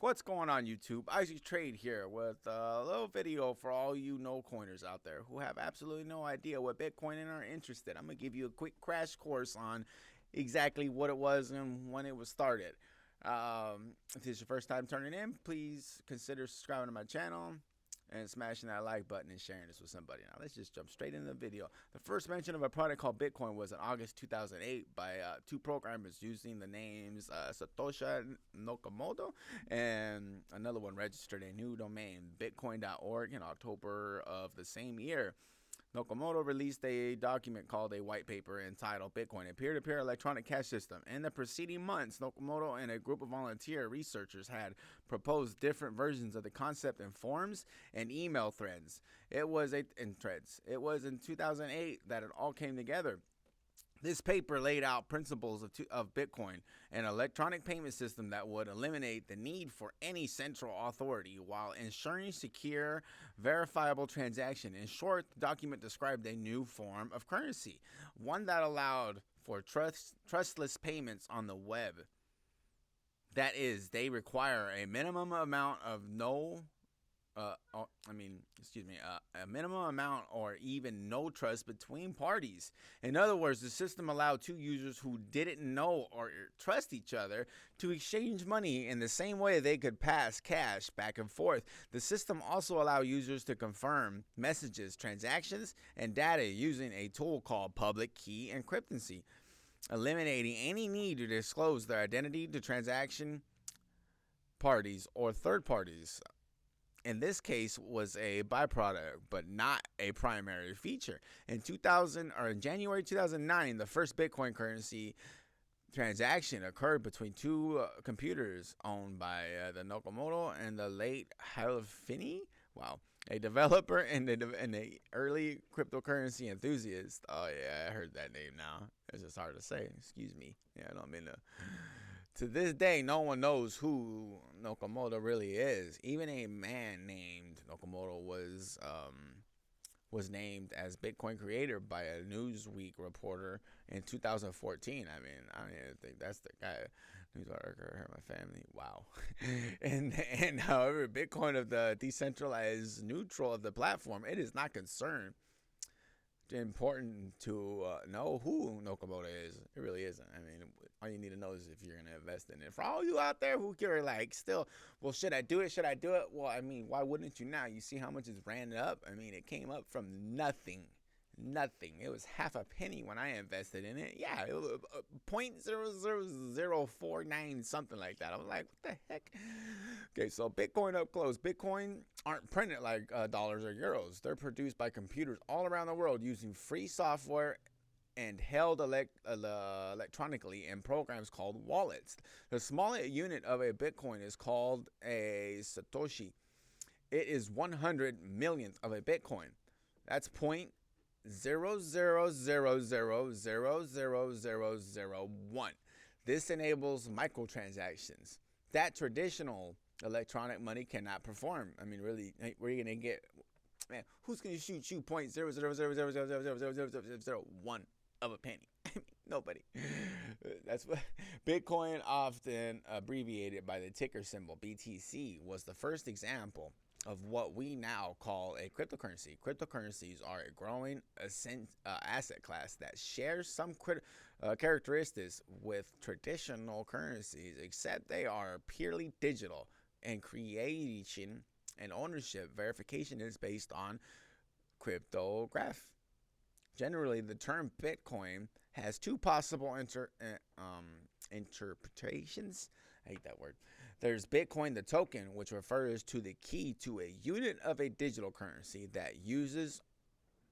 What's going on, YouTube? Isaac Trade here with a little video for all you no-coiners out there who have absolutely no idea what Bitcoin and are interested. I'm going to give you a quick crash course on exactly what it was and when it was started. If this is your first time turning in, please consider subscribing to my channel and smashing that like button and sharing this with somebody. Now let's just jump straight into the video. The first mention of a product called Bitcoin was in August 2008 by two programmers using the names Satoshi Nakamoto and another one registered a new domain, bitcoin.org, in October of the same year. Nakamoto released a document called a white paper entitled Bitcoin, a peer-to-peer electronic cash system. In the preceding months, Nakamoto and a group of volunteer researchers had proposed different versions of the concept in forums and email threads. It was in 2008 that it all came together. This paper laid out principles of Bitcoin, an electronic payment system that would eliminate the need for any central authority while ensuring secure, verifiable transaction. In short, the document described a new form of currency, one that allowed for trustless payments on the web. That is, they require a minimum amount of a minimum amount or even no trust between parties. In other words, the system allowed two users who didn't know or trust each other to exchange money in the same way they could pass cash back and forth. The system also allowed users to confirm messages, transactions, and data using a tool called public key encryptancy, eliminating any need to disclose their identity to transaction parties or third parties. In this case, was a byproduct, but not a primary feature. In January 2009, the first Bitcoin currency transaction occurred between two computers owned by the Nakamoto and the late Halfini. Wow, a developer and a early cryptocurrency enthusiast. Oh yeah, I heard that name now. It's just hard to say. Excuse me. Yeah, I don't mean to. To this day, no one knows who Nakamoto really is. Even a man named Nakamoto was named as Bitcoin creator by a Newsweek reporter in 2014. I mean, I don't even think that's the guy. Newsarticle, my family. Wow. and however, Bitcoin of the decentralized neutral of the platform, it is not concerned important to know who Nakamoto is. It really isn't. I mean, all you need to know is if you're going to invest in it. For all you out there who are like still, well, should I do it? Should I do it? Well, I mean, why wouldn't you now? You see how much it's ran up? I mean, it came up from nothing. Nothing. It was half a penny when I invested in it. Yeah, it was 0.00049, something like that. I was like, what the heck? Okay, so Bitcoin up close. Bitcoin aren't printed like dollars or euros. They're produced by computers all around the world using free software and held electronically in programs called wallets. The smallest unit of a Bitcoin is called a Satoshi. It is 100 millionth of a Bitcoin. That's 0.000000001. This enables microtransactions that traditional electronic money cannot perform. I mean, really, where are you gonna get? Man, who's gonna shoot you 0.000000001 of a penny? I mean, nobody. That's what Bitcoin, often abbreviated by the ticker symbol BTC, was the first example of what we now call a cryptocurrency. Cryptocurrencies are a growing asset class that shares some characteristics with traditional currencies, except they are purely digital, and creation and ownership verification is based on cryptography. Generally, the term Bitcoin has two possible interpretations. I hate that word. There's Bitcoin, the token, which refers to the key to a unit of a digital currency that users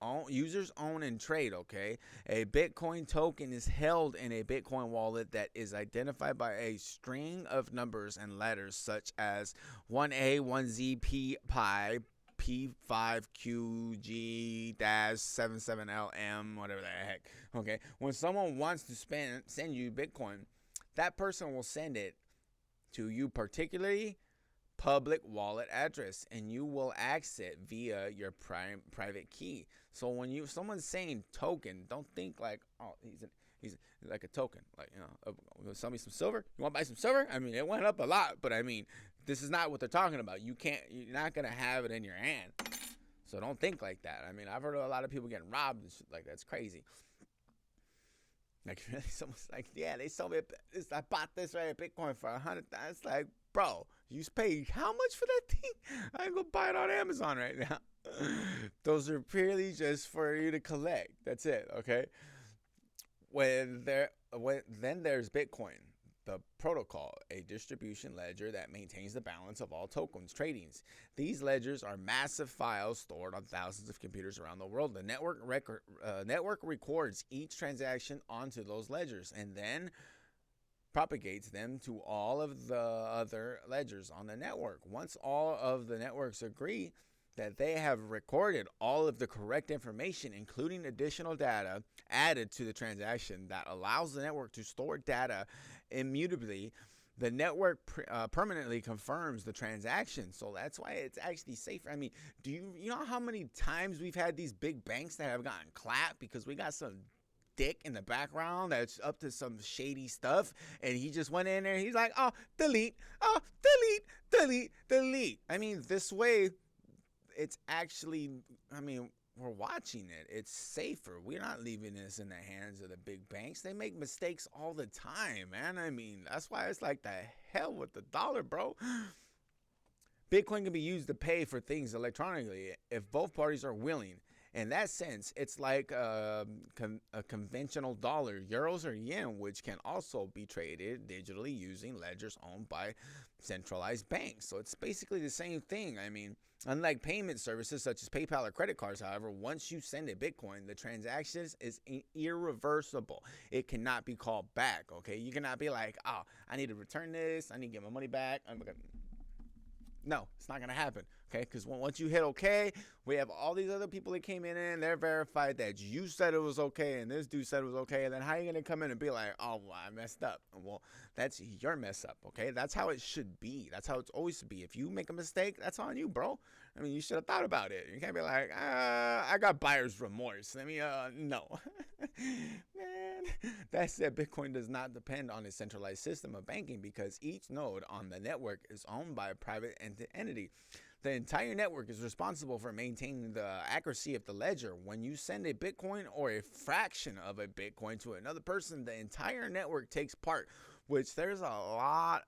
own and trade. Okay, a Bitcoin token is held in a Bitcoin wallet that is identified by a string of numbers and letters such as 1A, 1Z, P, pi, P5QG-77LM, whatever the heck. Okay, when someone wants to send you Bitcoin, that person will send it to you particularly public wallet address, and you will access it via your private key. So when someone's saying token, don't think like, oh, he's like a token, like, you know, sell me some silver. You want to buy some silver? I mean, it went up a lot, but I mean, this is not what they're talking about. You're not going to have it in your hand. So don't think like that. I mean, I've heard of a lot of people getting robbed and shit like that. It's crazy. Like, really, someone's like, yeah, they sold me this. I bought this right at Bitcoin for $100,000. It's like, bro, you paid how much for that thing? I can go buy it on Amazon right now. Those are purely just for you to collect. That's it, okay? Then there's Bitcoin, the protocol, a distribution ledger that maintains the balance of all tokens tradings. These ledgers are massive files stored on thousands of computers around the world. The network records each transaction onto those ledgers and then propagates them to all of the other ledgers on the network. Once all of the networks agree that they have recorded all of the correct information, including additional data added to the transaction that allows the network to store data immutably, the network permanently confirms the transaction. So that's why it's actually safer. I mean, do you know how many times we've had these big banks that have gotten clapped because we got some dick in the background that's up to some shady stuff, and he just went in there, he's like, oh, delete, delete. I mean, this way, it's actually, I mean, we're watching it. It's safer. We're not leaving this in the hands of the big banks. They make mistakes all the time, man. I mean, that's why it's like the hell with the dollar, bro. Bitcoin can be used to pay for things electronically if both parties are willing. In that sense, it's like a conventional dollar, euros, or yen, which can also be traded digitally using ledgers owned by centralized banks. So it's basically the same thing. I mean, unlike payment services such as PayPal or credit cards, however, once you send a Bitcoin, the transaction is irreversible. It cannot be called back, okay? You cannot be like, oh, I need to return this. I need to get my money back. No, it's not going to happen, okay? Because once you hit okay, we have all these other people that came in and they're verified that you said it was okay and this dude said it was okay. And then how are you going to come in and be like, oh, well, I messed up? Well, that's your mess up, okay? That's how it should be. That's how it's always to be. If you make a mistake, that's on you, bro. I mean, you should have thought about it. You can't be like, I got buyer's remorse. Let me, no. Man, that said, Bitcoin does not depend on a centralized system of banking because each node on the network is owned by a private entity. The entire network is responsible for maintaining the accuracy of the ledger. When you send a Bitcoin or a fraction of a Bitcoin to another person, the entire network takes part. Which there's a lot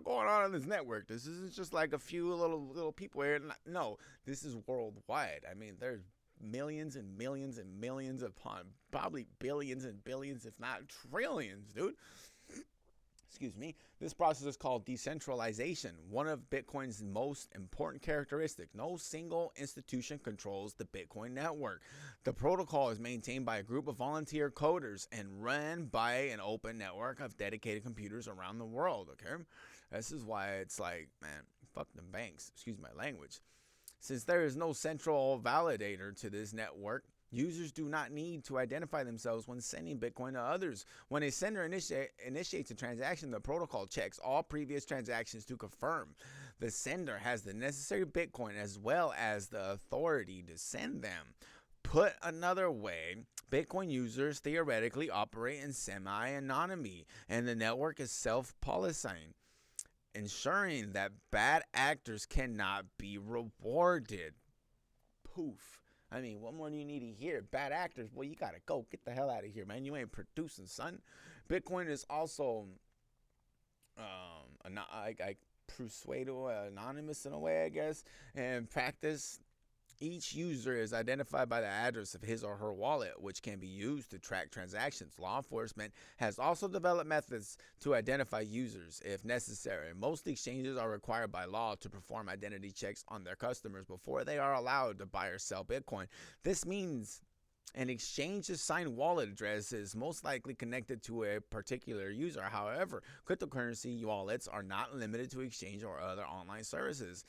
going on in this network. This isn't just like a few little people here. No, this is worldwide. I mean, there's millions and millions and millions upon probably billions and billions, if not trillions, dude. Excuse me. This process is called decentralization, one of Bitcoin's most important characteristics. No single institution controls the Bitcoin network. The protocol is maintained by a group of volunteer coders and run by an open network of dedicated computers around the world, okay? This is why it's like, man, fuck them banks. Excuse my language. Since there is no central validator to this network, users do not need to identify themselves when sending Bitcoin to others. When a sender initiates a transaction, the protocol checks all previous transactions to confirm the sender has the necessary Bitcoin as well as the authority to send them. Put another way, Bitcoin users theoretically operate in semi-anonymity, and the network is self-policing, ensuring that bad actors cannot be rewarded. Poof. I mean, what more do you need to hear? Bad actors, well, you gotta go. Get the hell out of here, man. You ain't producing, son. Bitcoin is also, anonymous in a way, I guess. And practice, each user is identified by the address of his or her wallet, which can be used to track transactions. Law enforcement has also developed methods to identify users if necessary. Most exchanges are required by law to perform identity checks on their customers before they are allowed to buy or sell Bitcoin. This means an exchange's signed wallet address is most likely connected to a particular user. However, cryptocurrency wallets are not limited to exchange or other online services,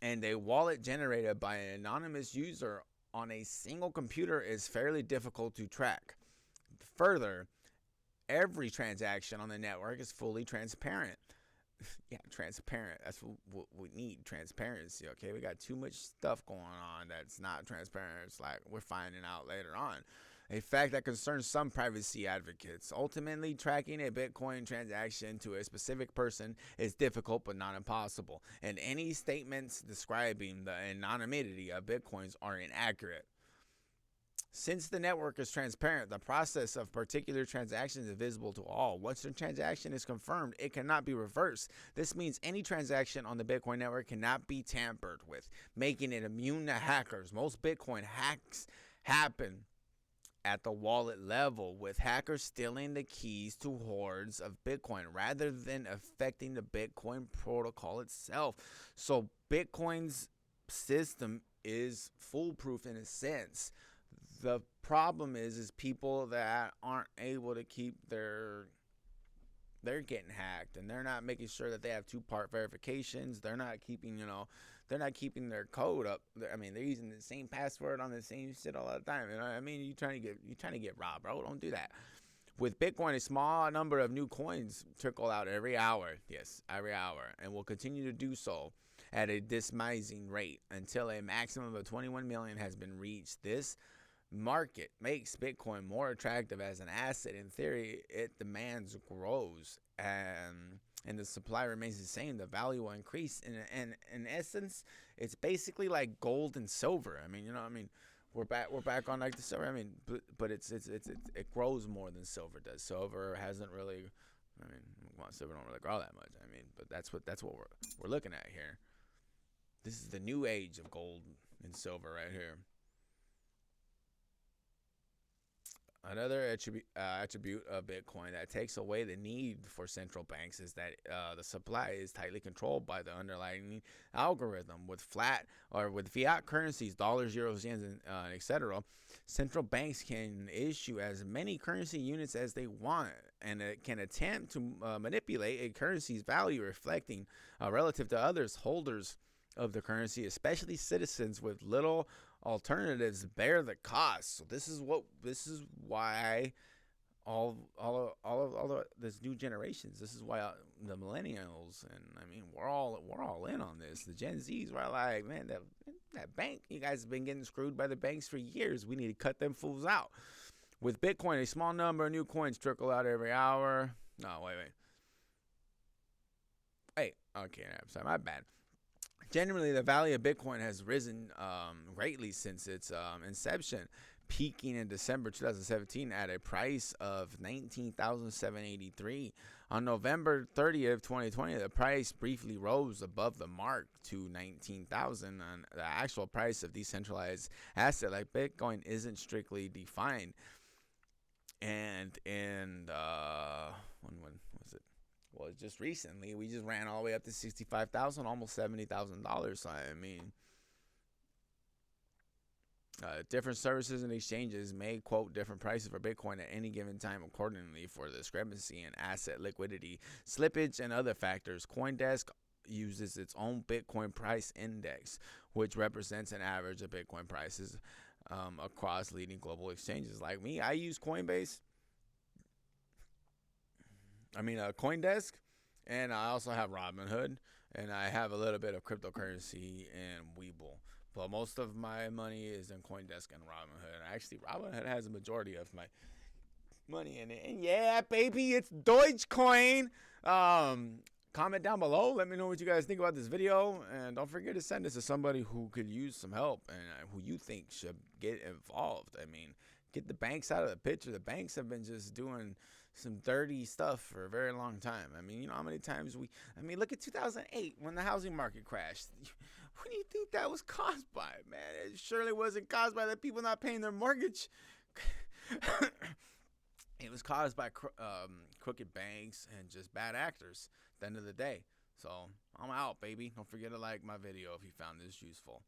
and a wallet generated by an anonymous user on a single computer is fairly difficult to track. Further, every transaction on the network is fully transparent. Yeah, transparent. That's what we need, transparency, okay? We got too much stuff going on that's not transparent. It's like we're finding out later on. a fact that concerns some privacy advocates. Ultimately, tracking a Bitcoin transaction to a specific person is difficult but not impossible, and any statements describing the anonymity of Bitcoins are inaccurate. Since the network is transparent, the process of particular transactions is visible to all. Once a transaction is confirmed, it cannot be reversed. This means any transaction on the Bitcoin network cannot be tampered with, making it immune to hackers. Most Bitcoin hacks happen at the wallet level, with hackers stealing the keys to hoards of Bitcoin rather than affecting the Bitcoin protocol itself. So Bitcoin's system is foolproof in a sense. The problem is people that aren't able to keep they're getting hacked, and they're not making sure that they have two-part verifications. They're not keeping, their code up. I mean, they're using the same password on the same shit all the time. You know what I mean? You're trying to get robbed, bro. Don't do that. With Bitcoin, a small number of new coins trickle out every hour. Yes, every hour, and will continue to do so at a dismising rate until a maximum of 21 million has been reached. This market makes Bitcoin more attractive as an asset. In theory, it demands grows, and the supply remains the same. The value will increase. In essence, it's basically like gold and silver. I mean, we're back on like the silver. I mean, but it grows more than silver does. Silver hasn't really. Silver don't really grow that much. I mean, but that's what we're looking at here. This is the new age of gold and silver right here. Another attribute of Bitcoin that takes away the need for central banks is that the supply is tightly controlled by the underlying algorithm. With fiat currencies, dollars, euros, yens, and etc., central banks can issue as many currency units as they want, and it can attempt to manipulate a currency's value, reflecting relative to others holders of the currency, especially citizens with little alternatives, bear the cost. So this is why all of this new generations. This is why the millennials, and we're all in on this. The Gen Zs were like, man, that bank, you guys have been getting screwed by the banks for years. We need to cut them fools out. With Bitcoin, a small number of new coins trickle out every hour. No, wait. Okay, I'm sorry, my bad. Generally, the value of Bitcoin has risen greatly since its inception, peaking in December 2017 at a price of $19,783. On November 30th, 2020, the price briefly rose above the mark to $19,000. And the actual price of decentralized asset like Bitcoin isn't strictly defined. And when was it? Well, just recently, we just ran all the way up to $65,000, almost $70,000. So, different services and exchanges may quote different prices for Bitcoin at any given time accordingly for the discrepancy in asset liquidity, slippage, and other factors. CoinDesk uses its own Bitcoin price index, which represents an average of Bitcoin prices across leading global exchanges. Like me, I use CoinDesk, and I also have Robinhood, and I have a little bit of cryptocurrency and Webull. But most of my money is in CoinDesk and Robinhood. Actually, Robinhood has a majority of my money in it. And yeah, baby, it's DOGECOIN. Comment down below. Let me know what you guys think about this video. And don't forget to send this to somebody who could use some help and who you think should get involved. Get the banks out of the picture. The banks have been just doing some dirty stuff for a very long time. You know how many times look at 2008 when the housing market crashed. What do you think that was caused by, man? It surely wasn't caused by the people not paying their mortgage. It was caused by crooked banks and just bad actors at the end of the day. So I'm out, baby. Don't forget to like my video if you found this useful.